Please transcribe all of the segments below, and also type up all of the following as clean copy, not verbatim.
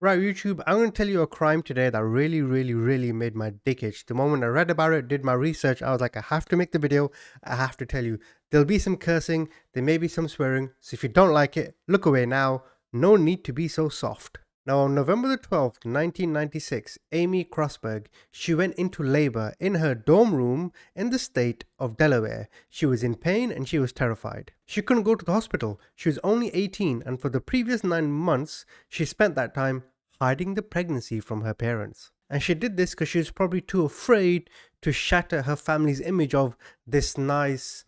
Right, YouTube, I'm going to tell you a crime today that really made my dick itch. The moment I read about it, did my research, I was like, I have to make the video. I have to tell you. There'll be some cursing, there may be some swearing, so if you don't like it, look away now. No need to be so soft. Now, on November the 12th, 1996, Amy Grossberg, she went into labor in her dorm room in the state of Delaware. She was in pain and she was terrified. She couldn't go to the hospital. She was only 18, and for the previous 9 months, she spent that time hiding the pregnancy from her parents. And she did this because she was probably too afraid to shatter her family's image of this nice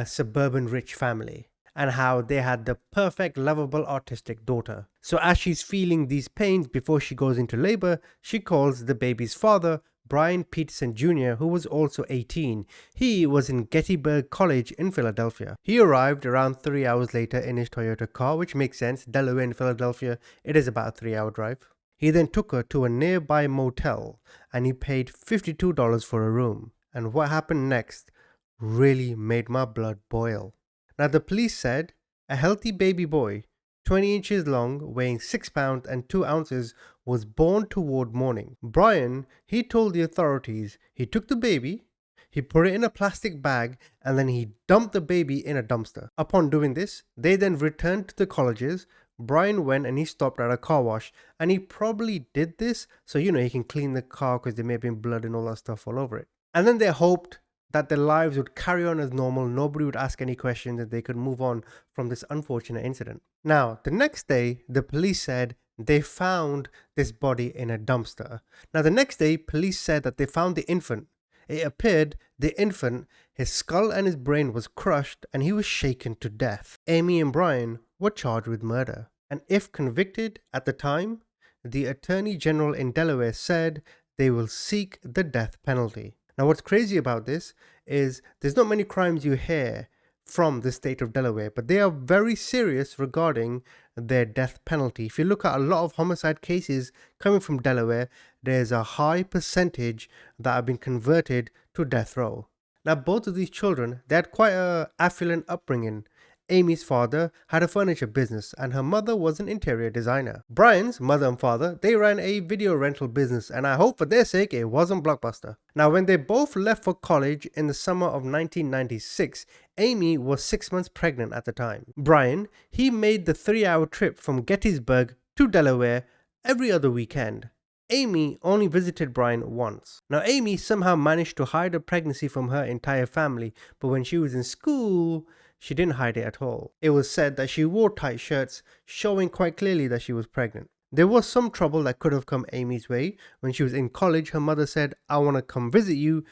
suburban rich family, and how they had the perfect, lovable, autistic daughter. So as she's feeling these pains before she goes into labor, she calls the baby's father, Brian Peterson Jr., who was also 18. He was in Gettysburg College in Philadelphia. He arrived around 3 hours later in his Toyota car, which makes sense. Delaware and Philadelphia, it is about a 3-hour drive. He then took her to a nearby motel and he paid $52 for a room. And what happened next really made my blood boil. Now, the police said a healthy baby boy, 20 inches long, weighing 6 pounds and 2 ounces, was born toward morning. Brian, he told the authorities he took the baby, he put it in a plastic bag, and then he dumped the baby in a dumpster. Upon doing this, they then returned to the colleges. Brian went and he stopped at a car wash, and he probably did this so he can clean the car because there may have been blood and all that stuff all over it. And then they hoped that their lives would carry on as normal, nobody would ask any questions, and they could move on from this unfortunate incident. Now, the next day, the police said they found this body in a dumpster. Now, the next day, police said that they found the infant. It appeared the infant, his skull and his brain was crushed and he was shaken to death. Amy and Brian were charged with murder. And if convicted at the time, the Attorney General in Delaware said they will seek the death penalty. Now, what's crazy about this is there's not many crimes you hear from the state of Delaware, but they are very serious regarding their death penalty. If you look at a lot of homicide cases coming from Delaware, there's a high percentage that have been converted to death row. Now, both of these children, they had quite a affluent upbringing. Amy's father had a furniture business and her mother was an interior designer. Brian's mother and father, they ran a video rental business, and I hope for their sake it wasn't Blockbuster. Now, when they both left for college in the summer of 1996, Amy was 6 months pregnant at the time. Brian, he made the 3-hour trip from Gettysburg to Delaware every other weekend. Amy only visited Brian once. Now, Amy somehow managed to hide a pregnancy from her entire family, but when she was in school, she didn't hide it at all. It was said that she wore tight shirts, showing quite clearly that she was pregnant. There was some trouble that could have come Amy's way. When she was in college, her mother said, I want to come visit you,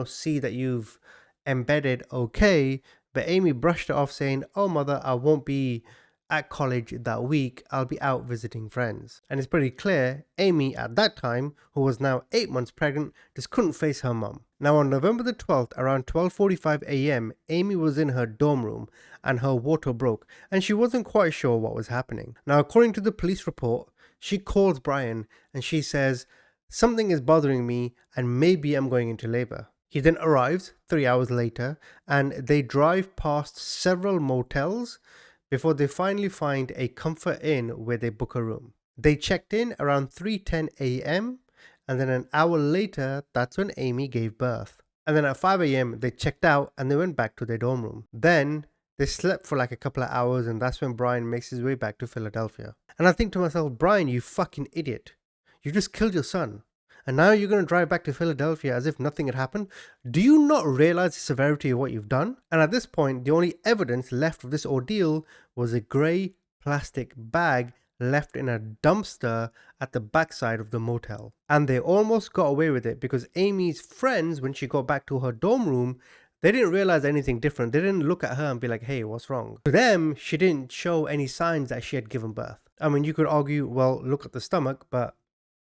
see that you've embedded okay. But Amy brushed it off saying, oh mother, I won't be at college that week, I'll be out visiting friends. And it's pretty clear Amy at that time, who was now 8 months pregnant, just couldn't face her mum. Now, on November the 12th, around 12:45 a.m, Amy was in her dorm room and her water broke and she wasn't quite sure what was happening. Now, according to the police report, she calls Brian and she says, something is bothering me and maybe I'm going into labor. He then arrives 3 hours later and they drive past several motels before they finally find a Comfort Inn where they book a room. They checked in around 3:10 a.m. and then an hour later, that's when Amy gave birth. And then at 5 a.m. they checked out and they went back to their dorm room. Then they slept for like a couple of hours and that's when Brian makes his way back to Philadelphia. And I think to myself, Brian, you fucking idiot. You just killed your son. And now you're going to drive back to Philadelphia as if nothing had happened? Do you not realize the severity of what you've done? And at this point, the only evidence left of this ordeal was a grey plastic bag left in a dumpster at the backside of the motel. And they almost got away with it because Amy's friends, when she got back to her dorm room, they didn't realize anything different. They didn't look at her and be like, hey, what's wrong? To them, she didn't show any signs that she had given birth. I mean, you could argue, well, look at the stomach, but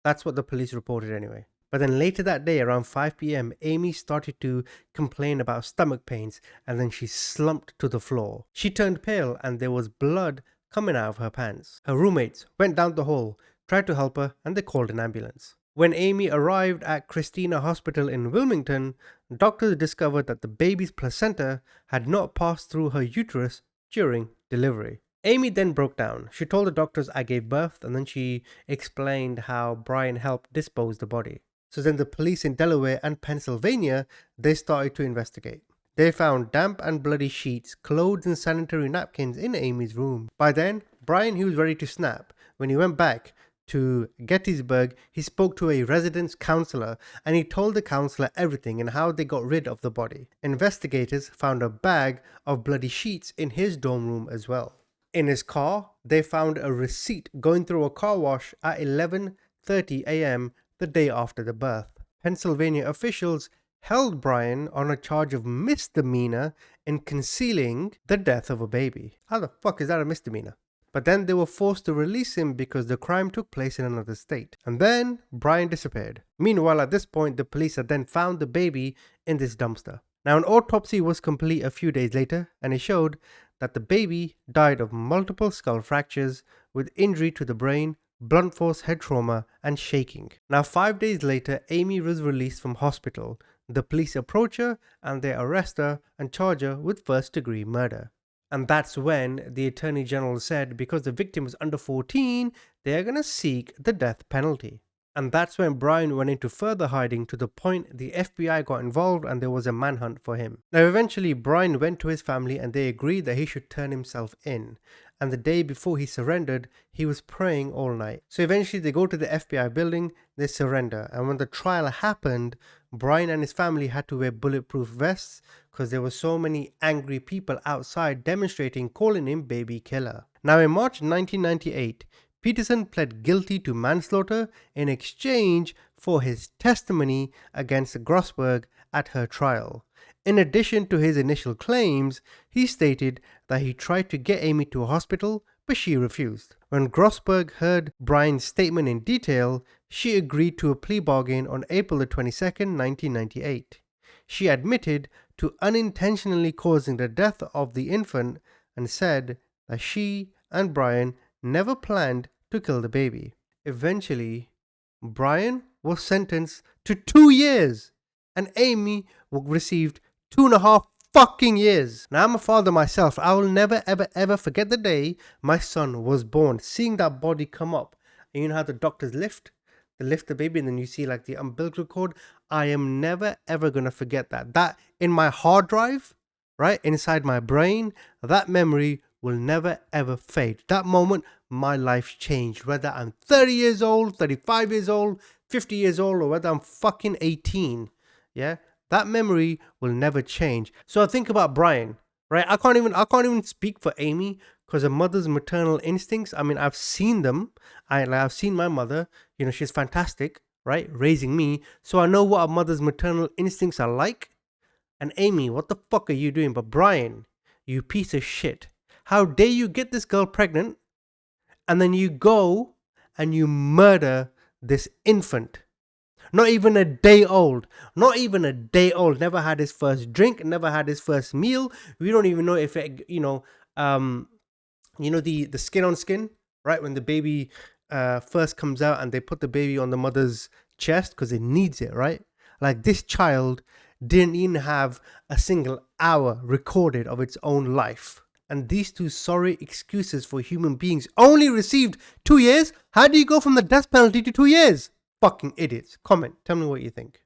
that's what the police reported anyway. But then later that day, around 5 p.m, Amy started to complain about stomach pains and then she slumped to the floor. She turned pale and there was blood coming out of her pants. Her roommates went down the hall, tried to help her, and they called an ambulance. When Amy arrived at Christina Hospital in Wilmington, doctors discovered that the baby's placenta had not passed through her uterus during delivery. Amy then broke down. She told the doctors, I gave birth, and then she explained how Brian helped dispose the body. So then the police in Delaware and Pennsylvania, they started to investigate. They found damp and bloody sheets, clothes and sanitary napkins in Amy's room. By then, Brian, he was ready to snap. When he went back to Gettysburg, he spoke to a residence counselor and he told the counselor everything and how they got rid of the body. Investigators found a bag of bloody sheets in his dorm room as well. In his car, they found a receipt going through a car wash at 11:30 a.m. the day after the birth. Pennsylvania officials held Brian on a charge of misdemeanor in concealing the death of a baby. How the fuck is that a misdemeanor? But then they were forced to release him because the crime took place in another state. And then Brian disappeared. Meanwhile, at this point, the police had then found the baby in this dumpster. Now, an autopsy was complete a few days later, and it showed that the baby died of multiple skull fractures with injury to the brain, blunt force head trauma, and shaking. Now, 5 days later, Amy was released from hospital. The police approach her and they arrest her and charge her with first-degree murder. And that's when the Attorney General said because the victim was under 14, they are going to seek the death penalty. And that's when Brian went into further hiding to the point the FBI got involved and there was a manhunt for him. Now eventually Brian went to his family and they agreed that he should turn himself in. And the day before he surrendered, he was praying all night. So eventually they go to the FBI building, they surrender. And when the trial happened, Brian and his family had to wear bulletproof vests because there were so many angry people outside demonstrating, calling him baby killer. Now in March 1998, Peterson pled guilty to manslaughter in exchange for his testimony against Grossberg at her trial. In addition to his initial claims, he stated that he tried to get Amy to a hospital, but she refused. When Grossberg heard Brian's statement in detail, she agreed to a plea bargain on April 22, 1998. She admitted to unintentionally causing the death of the infant and said that she and Brian never planned to kill the baby. Eventually, Brian was sentenced to 2 years and Amy received 2.5 fucking years. Now I'm a father myself. I will never ever forget the day my son was born. Seeing that body come up, and you know how the doctors lift? They lift the baby and then you see like the umbilical cord. I am never ever gonna forget that. That in my hard drive, right inside my brain, that memory will never ever fade. That moment, my life changed. Whether I'm 30 years old, 35 years old, 50 years old, or whether I'm fucking 18. Yeah, that memory will never change. So I think about Brian, right? I can't even speak for Amy because a mother's maternal instincts, I mean, I've seen them. I've seen my mother, you know, she's fantastic, right? Raising me. So I know what a mother's maternal instincts are like. And Amy, what the fuck are you doing? But Brian, you piece of shit. How dare you get this girl pregnant and then you go and you murder this infant? Not even a day old. Not even a day old. Never had his first drink. Never had his first meal. We don't even know if it, the skin on skin, right? When the baby first comes out and they put the baby on the mother's chest because it needs it, right? Like this child didn't even have a single hour recorded of its own life. And these two sorry excuses for human beings only received 2 years? How do you go from the death penalty to 2 years? Fucking idiots. Comment. Tell me what you think.